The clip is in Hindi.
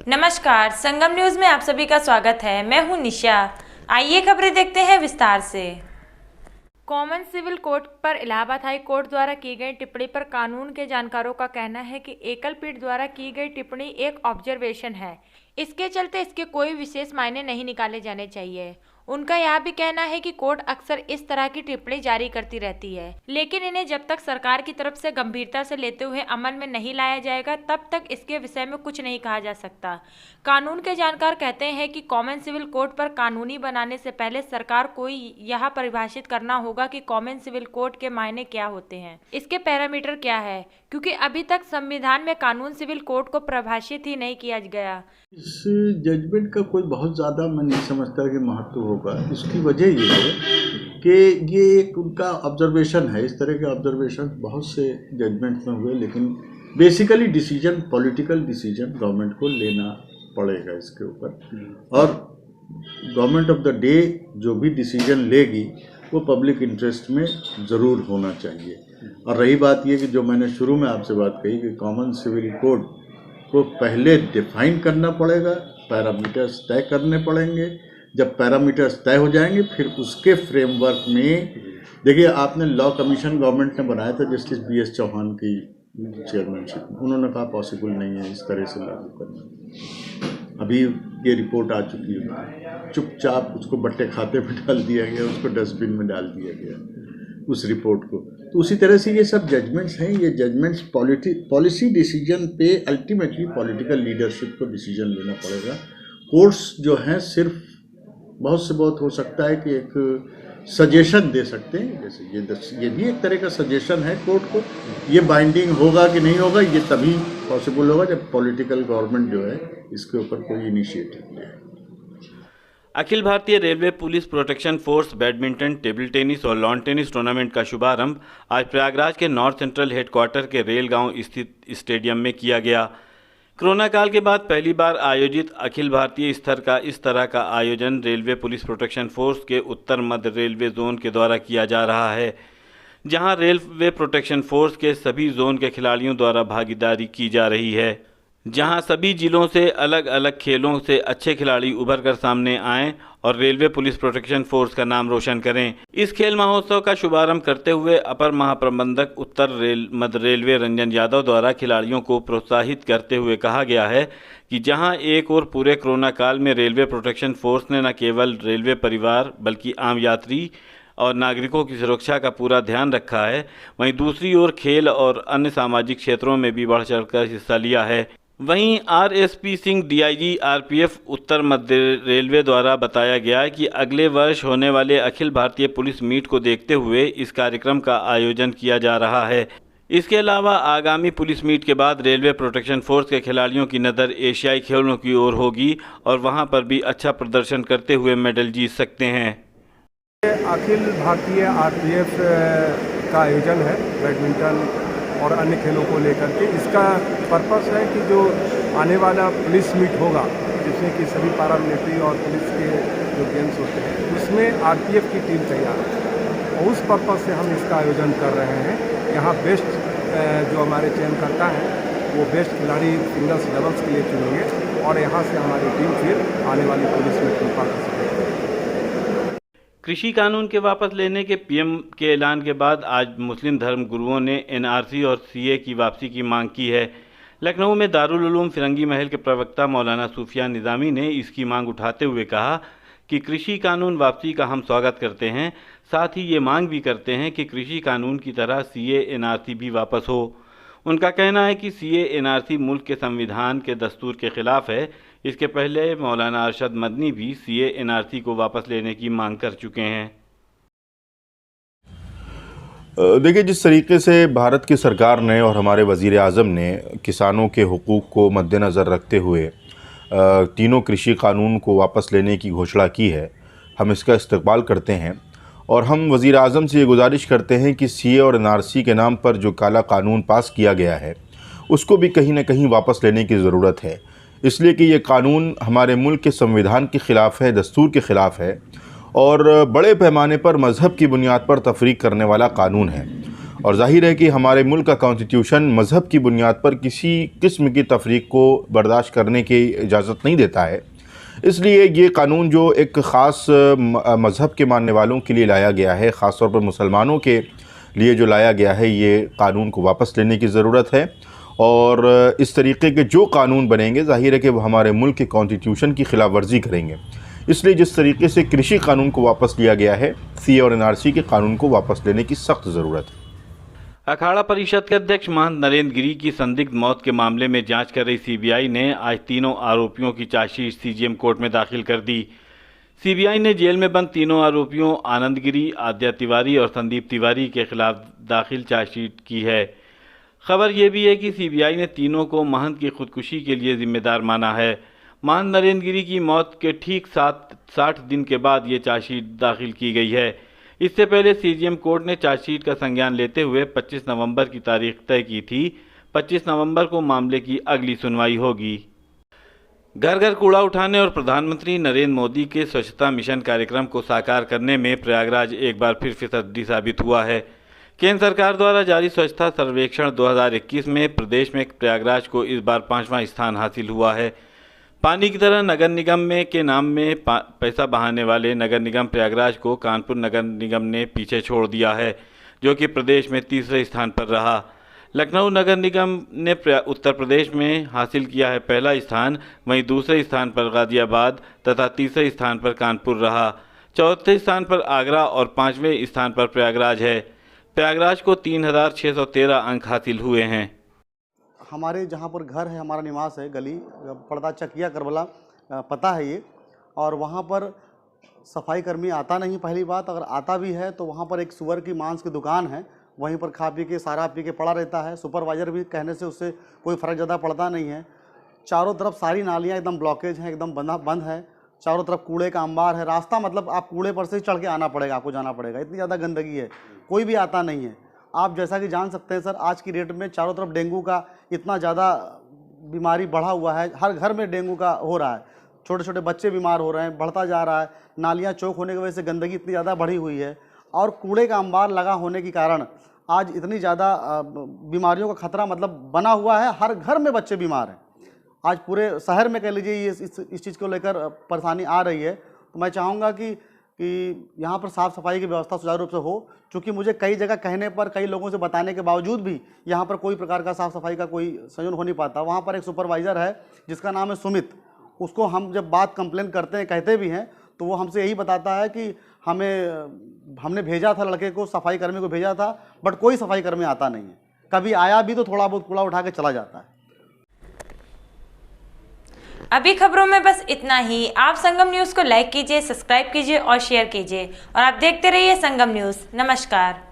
नमस्कार, संगम न्यूज में आप सभी का स्वागत है। मैं हूं निशा। आइए खबरें देखते हैं विस्तार से। कॉमन सिविल कोड पर इलाहाबाद हाई कोर्ट द्वारा की गई टिप्पणी पर कानून के जानकारों का कहना है कि एकल पीठ द्वारा की गई टिप्पणी एक ऑब्जर्वेशन है। इसके चलते इसके कोई विशेष मायने नहीं निकाले जाने चाहिए। उनका यह भी कहना है कि कोर्ट अक्सर इस तरह की टिप्पणी जारी करती रहती है, लेकिन इन्हें जब तक सरकार की तरफ से गंभीरता से लेते हुए अमल में नहीं लाया जाएगा तब तक इसके विषय में कुछ नहीं कहा जा सकता। कानून के जानकार कहते हैं कि कॉमन सिविल कोड पर कानूनी बनाने से पहले सरकार को यह परिभाषित करना होगा कि कॉमन सिविल कोड के मायने क्या होते हैं, इसके पैरामीटर क्या है, क्योंकि अभी तक संविधान में कानून सिविल कोड को परिभाषित ही नहीं किया गया। इस जजमेंट का कोई बहुत ज़्यादा मैं नहीं समझता कि महत्व होगा। इसकी वजह ये है कि ये एक उनका ऑब्जर्वेशन है। इस तरह के ऑब्जर्वेशन बहुत से जजमेंट्स में हुए, लेकिन basically decision, political decision government को लेना पड़ेगा इसके ऊपर, और गवर्नमेंट ऑफ द डे जो भी डिसीजन लेगी वो पब्लिक इंटरेस्ट में ज़रूर होना चाहिए। और रही बात ये कि जो मैंने शुरू में आपसे बात कही कि कॉमन सिविल कोड को पहले डिफाइन करना पड़ेगा, पैरामीटर्स तय करने पड़ेंगे। जब पैरामीटर्स तय हो जाएंगे फिर उसके फ्रेमवर्क में देखिए, आपने लॉ कमीशन गवर्नमेंट ने बनाया था जस्टिस BS चौहान की चेयरमैनशिप में। उन्होंने कहा पॉसिबल नहीं है इस तरह से लागू करना। अभी ये रिपोर्ट आ चुकी है, चुपचाप उसको बट्टे खाते में डाल दिया गया, उसको डस्टबिन में डाल दिया गया उस रिपोर्ट को। तो उसी तरह से ये सब जजमेंट्स हैं। ये जजमेंट्स पॉलिसी डिसीजन पे अल्टीमेटली पॉलिटिकल लीडरशिप को डिसीजन लेना पड़ेगा। कोर्ट्स जो हैं सिर्फ बहुत से बहुत हो सकता है कि एक सजेशन दे सकते हैं, जैसे ये भी एक तरह का सजेशन है कोर्ट को। ये बाइंडिंग होगा कि नहीं होगा ये तभी पॉसिबल होगा जब पॉलिटिकल गवर्नमेंट जो है इसके ऊपर कोई इनिशिएटिव ले। Akhil Bharatiya railway police protection force badminton, table tennis और लॉन टेनिस टूर्नामेंट का शुभारंभ आज प्रयागराज के नॉर्थ सेंट्रल हेडक्वार्टर के रेल गांव स्थित स्टेडियम में किया गया। कोरोना काल के बाद पहली बार आयोजित अखिल भारतीय स्तर का इस तरह का आयोजन रेलवे पुलिस प्रोटेक्शन फोर्स के उत्तर मध्य रेलवे जोन के द्वारा किया जा रहा है, जहां रेलवे प्रोटेक्शन फोर्स के सभी जोन के खिलाड़ियों द्वारा भागीदारी की जा रही है, जहां सभी जिलों से अलग अलग खेलों से अच्छे खिलाड़ी उभर कर सामने आएं और रेलवे पुलिस प्रोटेक्शन फोर्स का नाम रोशन करें। इस खेल महोत्सव का शुभारंभ करते हुए अपर महाप्रबंधक उत्तर मध्य रेलवे रंजन यादव द्वारा खिलाड़ियों को प्रोत्साहित करते हुए कहा गया है कि जहां एक ओर पूरे कोरोना काल में रेलवे प्रोटेक्शन फोर्स ने न केवल रेलवे परिवार बल्कि आम यात्री और नागरिकों की सुरक्षा का पूरा ध्यान रखा है, वहीं दूसरी ओर खेल और अन्य सामाजिक क्षेत्रों में भी बढ़ चढ़कर हिस्सा लिया है। वहीं RSP सिंह DIG RPF उत्तर मध्य रेलवे द्वारा बताया गया कि अगले वर्ष होने वाले अखिल भारतीय पुलिस मीट को देखते हुए इस कार्यक्रम का आयोजन किया जा रहा है। इसके अलावा आगामी पुलिस मीट के बाद रेलवे प्रोटेक्शन फोर्स के खिलाड़ियों की नज़र एशियाई खेलों की ओर होगी और वहां पर भी अच्छा प्रदर्शन करते हुए मेडल जीत सकते हैं। अखिल भारतीय RPF का आयोजन है बैडमिंटन और अन्य खेलों को लेकर के। इसका पर्पस है कि जो आने वाला पुलिस मीट होगा जिसमें कि सभी पैरामिलिट्री और पुलिस के जो गेम्स होते हैं उसमें RPF की टीम तैयार है, और उस पर्पस से हम इसका आयोजन कर रहे हैं। यहाँ बेस्ट जो हमारे चयनकर्ता हैं वो बेस्ट खिलाड़ी सिंगल्स डबल्स के लिए चुनेंगे और यहाँ से हमारी टीम फिर आने वाली पुलिस मीट में पार्टिसिपेट करेगी। कृषि कानून के वापस लेने के PM के ऐलान के बाद आज मुस्लिम धर्म गुरुओं ने NRC और CA की वापसी की मांग की है। लखनऊ में दारुल उलूम फिरंगी महल के प्रवक्ता मौलाना सूफियान निज़ामी ने इसकी मांग उठाते हुए कहा कि कृषि कानून वापसी का हम स्वागत करते हैं, साथ ही ये मांग भी करते हैं कि कृषि कानून की तरह CA NRC भी वापस हो। उनका कहना है कि CA NRC मुल्क के संविधान के दस्तूर के खिलाफ है। इसके पहले मौलाना अरशद मदनी भी CA NRC को वापस लेने की मांग कर चुके हैं। देखिए, जिस तरीके से भारत की सरकार ने और हमारे वज़ीर आज़म ने किसानों के हुकूक़ को मद्देनज़र रखते हुए तीनों कृषि कानून को वापस लेने की घोषणा की है, हम इसका इस्तकबाल करते हैं और हम वज़ीर आज़म से ये गुजारिश करते हैं कि CA और NRC के नाम पर जो काला कानून पास किया गया है उसको भी कहीं ना कहीं वापस लेने की ज़रूरत है, इसलिए कि ये कानून हमारे मुल्क के संविधान के ख़िलाफ़ है, दस्तूर के ख़िलाफ़ है और बड़े पैमाने पर मज़हब की बुनियाद पर तफरीक करने वाला कानून है। और जाहिर है कि हमारे मुल्क का कॉन्स्टिट्यूशन मज़हब की बुनियाद पर किसी किस्म की तफरीक को बर्दाश्त करने की इजाज़त नहीं देता है। इसलिए ये कानून जो एक ख़ास मज़हब के मानने वालों के लिए लाया गया है, ख़ास तौर पर मुसलमानों के लिए जो लाया गया है, ये कानून को वापस लेने की ज़रूरत है। और इस तरीके के जो कानून बनेंगे ज़ाहिर है कि वो हमारे मुल्क के कॉन्स्टिट्यूशन की खिलाफ वर्जी करेंगे। इसलिए जिस तरीके से कृषि कानून को वापस लिया गया है, CA और NRC के कानून को वापस लेने की सख्त ज़रूरत है। अखाड़ा परिषद के अध्यक्ष महंत नरेंद्र गिरी की संदिग्ध मौत के मामले में जांच कर रही CBI ने आज तीनों आरोपियों की चार्जशीट CGM कोर्ट में दाखिल कर दी। CBI ने जेल में बंद तीनों आरोपियों आनंद गिरी, आद्या तिवारी और संदीप तिवारी के खिलाफ दाखिल चार्जशीट की है। खबर यह भी है कि CBI ने तीनों को महंत की खुदकुशी के लिए जिम्मेदार माना है। महंत नरेंद्र गिरी की मौत के ठीक 60 दिन के बाद ये चार्जशीट दाखिल की गई है। इससे पहले CGM कोर्ट ने चार्जशीट का संज्ञान लेते हुए 25 नवंबर की तारीख तय की थी। 25 नवंबर को मामले की अगली सुनवाई होगी। घर घर कूड़ा उठाने और प्रधानमंत्री नरेंद्र मोदी के स्वच्छता मिशन कार्यक्रम को साकार करने में प्रयागराज एक बार फिर फिसड्डी साबित हुआ है। केंद्र सरकार द्वारा जारी स्वच्छता सर्वेक्षण 2021 में प्रदेश में प्रयागराज को इस बार 5वां स्थान हासिल हुआ है। पानी की तरह नगर निगम में के नाम में पैसा बहाने वाले नगर निगम प्रयागराज को कानपुर नगर निगम ने पीछे छोड़ दिया है, जो कि प्रदेश में तीसरे स्थान पर रहा। लखनऊ नगर निगम ने उत्तर प्रदेश में हासिल किया है पहला स्थान, वहीं दूसरे स्थान पर गाजियाबाद तथा तीसरे स्थान पर कानपुर रहा। चौथे स्थान पर आगरा और 5वें स्थान पर प्रयागराज है। प्रयागराज को 3613 अंक हासिल हुए हैं। हमारे जहाँ पर घर है, हमारा निवास है, गली पड़ता चकिया करबला पता है ये, और वहाँ पर सफाई कर्मी आता नहीं। पहली बात, अगर आता भी है तो वहाँ पर एक सुअर की मांस की दुकान है, वहीं पर खा पी के सारा पी के पड़ा रहता है। सुपरवाइज़र भी कहने से उससे कोई फ़र्क ज़्यादा पड़ता नहीं है। चारों तरफ सारी नालियाँ एकदम ब्लॉकेज हैं, एकदम बंद है। चारों तरफ कूड़े का अंबार है। रास्ता मतलब आप कूड़े पर से चढ़ के आना पड़ेगा, आपको जाना पड़ेगा, इतनी ज़्यादा गंदगी है, कोई भी आता नहीं है। आप जैसा कि जान सकते हैं सर, आज की डेट में चारों तरफ डेंगू का इतना ज़्यादा बीमारी बढ़ा हुआ है, हर घर में डेंगू का हो रहा है, छोटे छोटे बच्चे बीमार हो रहे हैं, बढ़ता जा रहा है। नालियाँ चौक होने की वजह से गंदगी इतनी ज़्यादा बढ़ी हुई है, और कूड़े का अंबार लगा होने के कारण आज इतनी ज़्यादा बीमारियों का खतरा मतलब बना हुआ है। हर घर में बच्चे बीमार हैं। आज पूरे शहर में कह लीजिए ये इस चीज़ को लेकर परेशानी आ रही है। तो मैं चाहूँगा कि यहाँ पर साफ़ सफाई की व्यवस्था सुचारू रूप से हो, क्योंकि मुझे कई जगह कहने पर, कई लोगों से बताने के बावजूद भी यहाँ पर कोई प्रकार का साफ़ सफाई का कोई संयोजन हो नहीं पाता। वहाँ पर एक सुपरवाइज़र है जिसका नाम है सुमित, उसको हम जब बात कंप्लेन करते हैं, कहते भी हैं, तो वो हमसे यही बताता है कि हमने भेजा था, लड़के को, सफाई कर्मी को भेजा था, बट कोई सफाई कर्मी आता नहीं है। कभी आया भी तो थोड़ा बहुत कूड़ा उठा के चला जाता है। अभी खबरों में बस इतना ही। आप संगम न्यूज़ को लाइक कीजिए, सब्सक्राइब कीजिए और शेयर कीजिए, और आप देखते रहिए संगम न्यूज़। नमस्कार।